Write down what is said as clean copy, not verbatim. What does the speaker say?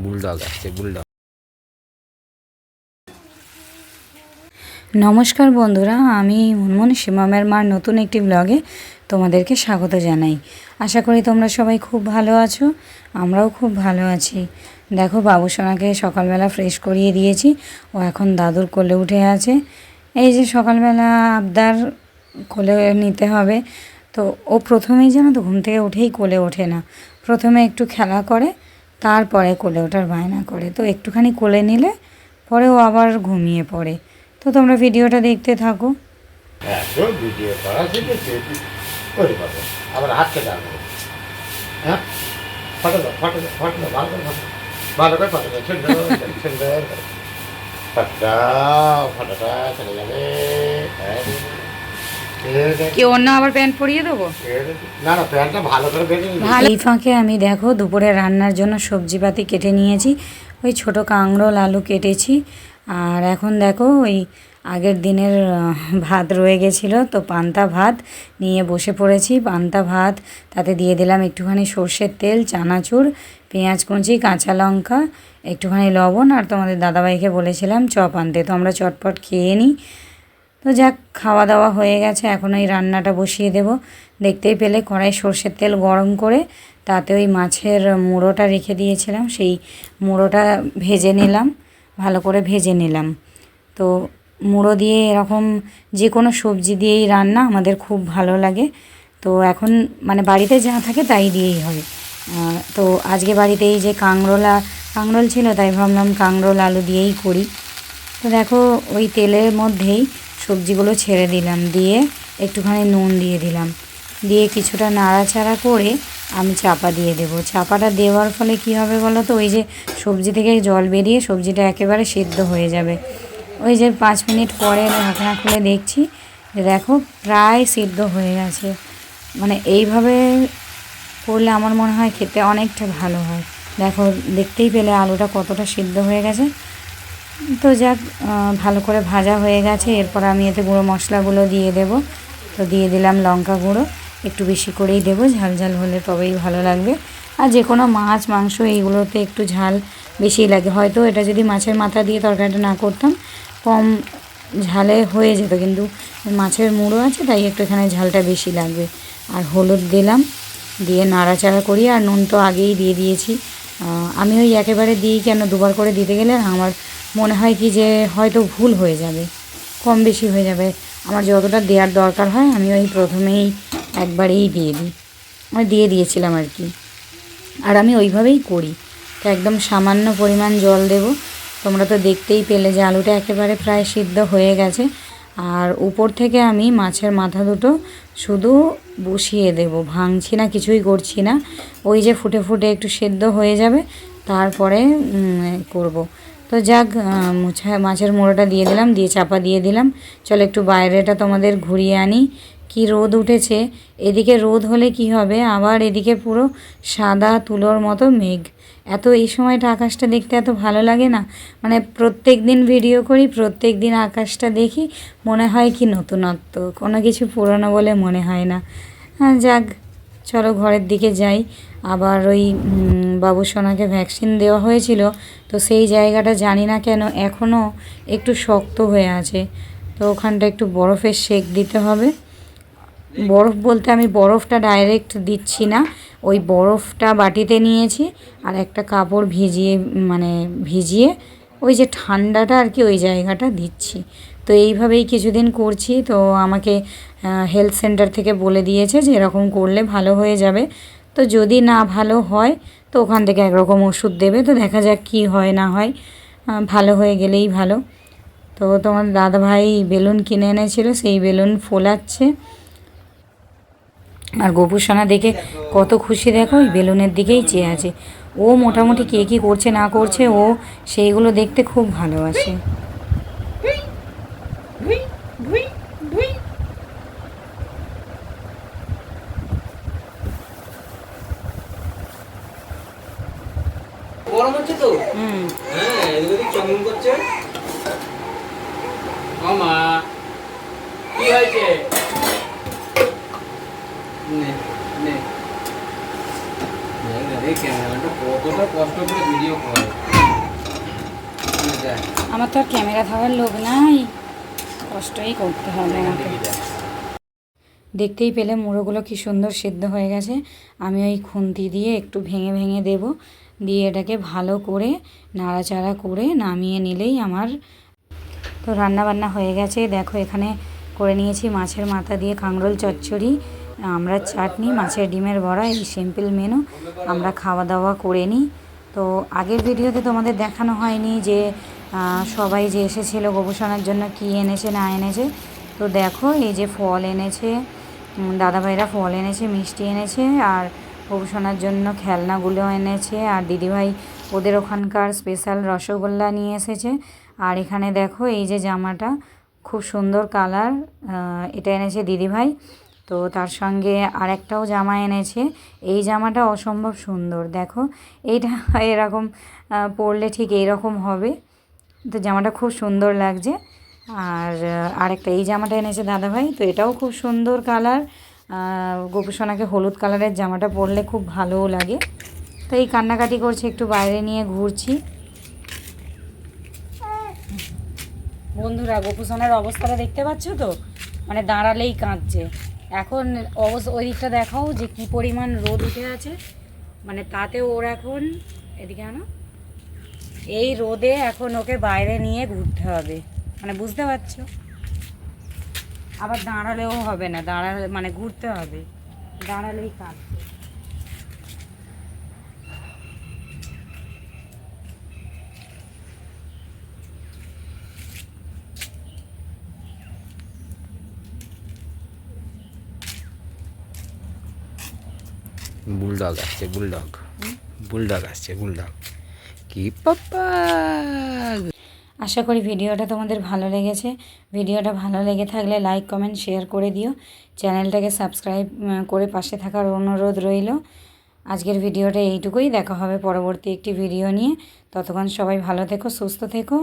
Bulldog আসছে, bulldog. নমস্কার বন্ধুরা, আমি মুনমুন শিমামের মার নতুন একটি ব্লগে তোমাদেরকে স্বাগত জানাই। আশা করি তোমরা সবাই খুব ভালো আছো, আমরাও খুব ভালো আছি। দেখো, বাবুসোনাকে সকালবেলা ফ্রেশ করিয়ে দিয়েছি, ও এখন দাদুর কোলে উঠে আছে। এই যে সকালবেলা আবদার কোলে নিতে হবে, তো ও প্রথমেই জানো তো ঘুম থেকে উঠেই কোলে ওঠে না, প্রথমে একটু খেলা করে তারপরে কোলে ওঠার বায়না করে। তো একটুখানি কোলে নিলে পরে ও আবার ঘুমিয়ে পড়ে। তো তোমরা ভিডিওটা দেখতে থাকো। ভিডিও করা করে পাবো আবার হাতকে যাবো। হ্যাঁ, ফটো দাও, ফটো দাও, ফটো দাও, ভালো করে ফটো, ভালো করে ফটো দাও, সুন্দর সুন্দর ফটোটা, ফটোটা চলে যাবে। কি অন্য আবার প্যান্ট পরিয়ে দেবো? না না, প্যান্টটা ভালো করে বেঁধে নিবি। এই ফাঁকে আমি দেখো দুপুরে রান্নার জন্য সবজিপাতি কেটে নিয়েছি। ওই ছোটো কাঁকরোল আলু কেটেছি। আর এখন দেখো ওই আগের দিনের ভাত রয়ে গেছিলো, তো পান্তা ভাত নিয়ে বসে পড়েছি। পান্তা ভাত, তাতে দিয়ে দিলাম একটুখানি সর্ষের তেল, চানাচুর, পেঁয়াজ কুচি, কাঁচা লঙ্কা, একটুখানি লবণ। আর তোমাদের দাদাভাইকে বলেছিলাম চপ আনতে, তো আমরা চটপট খেয়ে নিই। তো যাক, খাওয়া দাওয়া হয়ে গেছে, এখন ওই রান্নাটা বসিয়ে দেব। দেখতেই পেলে কড়াই সর্ষের তেল গরম করে তাতে ওই মাছের মুড়োটা রেখে দিয়েছিলাম, সেই মুড়োটা ভেজে নিলাম, ভালো করে ভেজে নিলাম। তো মুড়ো দিয়ে এরকম যে কোনো সবজি দিয়েই রান্না আমাদের খুব ভালো লাগে। তো এখন মানে বাড়িতে যা থাকে তাই দিয়েই হয়। তো আজকে বাড়িতে এই যে কাঁকরোল ছিল, তাই ভাবলাম কাঁকরোল আলু দিয়েই করি। তো দেখো, ওই তেলের মধ্যেই সবজিগুলো ছেড়ে দিলাম, দিয়ে একটুখানি নুন দিয়ে দিলাম, দিয়ে কিছুটা নাড়াচাড়া করে আমি চাপা দিয়ে দেবো। চাপাটা দেওয়ার ফলে কি হবে বলো তো, ওই যে সবজি থেকে জল বেরিয়ে সবজিটা একেবারে সিদ্ধ হয়ে যাবে। ওই যে 5 মিনিট পরে ঢাকনা খুলে দেখছি যে দেখো প্রায় সিদ্ধ হয়ে গেছে। মানে এইভাবে করলে আমার মনে হয় খেতে অনেকটা ভালো হয়। দেখো, দেখতেই পেলে আলুটা কতটা সিদ্ধ হয়ে গেছে। তো যাক, ভালো করে ভাজা হয়ে গেছে। এরপর আমি এতে গুঁড়ো মশলাগুলো দিয়ে দেব। তো দিয়ে দিলাম লঙ্কা গুঁড়ো, একটু বেশি করেই দেবো, ঝাল ঝাল হলে তবেই ভালো লাগবে। আর যে কোনো মাছ মাংস এইগুলোতে একটু ঝাল বেশিই লাগে। হয়তো এটা যদি মাছের মাথা দিয়ে তরকারিটা না করতাম কম ঝালে হয়ে যেত, কিন্তু মাছের মুড়ো আছে তাই একটু এখানে ঝালটা বেশি লাগবে। আর হলুদ দিলাম, দিয়ে নাড়াচাড়া করি। আর নুন তো আগেই দিয়ে দিয়েছি। আমি ওই একেবারে দিই কেন, দুবার করে দিতে গেলে আমার মনে হয় কি যে হয়তো ভুল হয়ে যাবে, কম বেশি হয়ে যাবে। আমার যতটা দেওয়ার দরকার হয় আমি ওই প্রথমেই একবারেই দিয়ে দিই, আমি দিয়ে দিয়েছিলাম আর কি। আর আমি ওইভাবেই করি। তো একদম সামান্য পরিমাণ জল দেব। তোমরা তো দেখতেই পেলে যে আলুটা একেবারে প্রায় সিদ্ধ হয়ে গেছে। আর উপর থেকে আমি মাছের মাথা দুটো শুধু বসিয়ে দেব, ভাঙছি না, কিছুই করছি না। ওই যে ফুটে ফুটে একটু সেদ্ধ হয়ে যাবে, তারপরে করব। তো যাক, মাছের মোড়োটা দিয়ে দিলাম, দিয়ে চাপা দিয়ে দিলাম। চলো একটু বাইরেটা তোমাদের ঘুরিয়ে আনি। কি রোদ উঠেছে! এদিকে রোদ হলে কি হবে, আবার এদিকে পুরো সাদা তুলোর মতো মেঘ। এত এই সময়টা আকাশটা দেখতে এত ভালো লাগে না, মানে প্রত্যেক দিন ভিডিও করি, প্রত্যেক দিন আকাশটা দেখি, মনে হয় কি নতুনত্ব, কোনো কিছু পুরনো বলে মনে হয় না। হ্যাঁ, যাক, চলো ঘরের দিকে যাই। আবার ওই বাবুসোনাকে ভ্যাকসিন দেওয়া হয়েছিল, তো সেই জায়গাটা জানি না কেন এখনও একটু শক্ত হয়ে আছে। তো ওখানটা একটু বরফের সেঁক দিতে হবে। বরফ বলতে আমি বরফটা ডাইরেক্ট দিচ্ছি না, ওই বরফটা বাটিতে নিয়েছি আর একটা কাপড় ভিজিয়ে ওই যে ঠান্ডাটা আর কি ওই জায়গাটা দিচ্ছি। তো এইভাবেই কিছুদিন করছি। তো আমাকে হেলথ সেন্টার থেকে বলে দিয়েছে যে এরকম করলে ভালো হয়ে যাবে। তো যদি না ভালো হয় তো ওখান থেকে একরকম ওষুধ দেবে। তো দেখা যাক কী হয় না হয়, ভালো হয়ে গেলেই ভালো। তো তোমার দাদাভাই বেলুন কিনে এনেছিল, সেই বেলুন ফোলাচ্ছে। আর গোপুসোনা দেখে কত খুশি, দেখো ওই বেলুনের দিকেই চেয়ে আছে। ও মোটামুটি কে কী করছে না করছে ও সেইগুলো দেখতে খুব ভালোবাসে। গরম হচ্ছে তো। হ্যাঁ, এদিকে চমন করছে। মামা কি হয়েছে? নে নে এই ক্যামেরাটা কতটা কষ্ট করে ভিডিও করে। দেখ, আমার তো আর ক্যামেরা ধরার লোক নাই, কষ্টই করতে হবে আমাকে। দেখি দেখ। দেখতেই পেলে মুড়োগুলো কি সুন্দর সিদ্ধ হয়ে গেছে। আমি ওই খুন্তি দিয়ে একটু ভেঙে ভেঙে দেব, দিয়ে এটাকে ভালো করে নাড়াচাড়া করে নামিয়ে নিলেই আমার তো রান্নাবান্না হয়ে গেছে। দেখো এখানে করে নিয়েছি মাছের মাথা দিয়ে কাঁকরোল চচ্চড়ি, আমরা চাটনি, মাছের ডিমের বড়া, এই সিম্পল মেনু আমরা খাওয়া দাওয়া করে নিই। তো আগের ভিডিওতে তোমাদের দেখানো হয়নি যে সবাই যে এসেছিলো গবেষণার জন্য কি এনেছে না এনেছে। তো দেখো এই যে ফল এনেছে, দাদাভাইরা ফল এনেছে, মিষ্টি এনেছে, আর গবেষণার জন্য খেলনাগুলো এনেছে, আর দিদিভাই ওদের ওখানকার স্পেশাল রসগোল্লা নিয়ে এসেছে। আর এখানে দেখো এই যে জামাটা খুব সুন্দর কালার, এটা এনেছে দিদিভাই। তো তার সঙ্গে আরেকটাও জামা এনেছে, এই জামাটা অসম্ভব সুন্দর। দেখো এইটা এরকম পরলে ঠিক এইরকম হবে, তো জামাটা খুব সুন্দর লাগছে। আর আরেকটা এই জামাটা এনেছে দাদাভাই, তো এটাও খুব সুন্দর কালার। গোপুসোনাকে হলুদ কালারের জামাটা পরলে খুব ভালোও লাগে। তো এই কান্নাকাটি করছে, একটু বাইরে নিয়ে ঘুরছি। বন্ধুরা গোপুসোনার অবস্থাটা দেখতে পাচ্ছ তো, মানে দাঁড়ালেই কাঁদছে। এখন ওই দিকটা দেখাও যে কি পরিমাণ রোদ উঠে আছে, মানে তাতে ওর এখন এদিকে আনো, এই রোদে এখন ওকে বাইরে নিয়ে ঘুরতে হবে, মানে বুঝতে পারছো। আবার দাঁড়ালেও হবে না, দাঁড়ালে মানে ঘুরতে হবে, দাঁড়ালেই কাঁদছে। বুলডগ আসছে, বুলডগ বুলডগ আসছে, বুলডগ কি পাপা। আশা করি ভিডিওটা তোমাদের ভালো লেগেছে। ভিডিওটা ভালো লেগে থাকলে লাইক কমেন্ট শেয়ার করে দিও, চ্যানেলটাকে সাবস্ক্রাইব করে পাশে থাকার অনুরোধ রইল। আজকের ভিডিওটা এইটুকুই, দেখা হবে পরবর্তী একটি ভিডিও নিয়ে। ততক্ষণ সবাই ভালো থেকো, সুস্থ থেকো।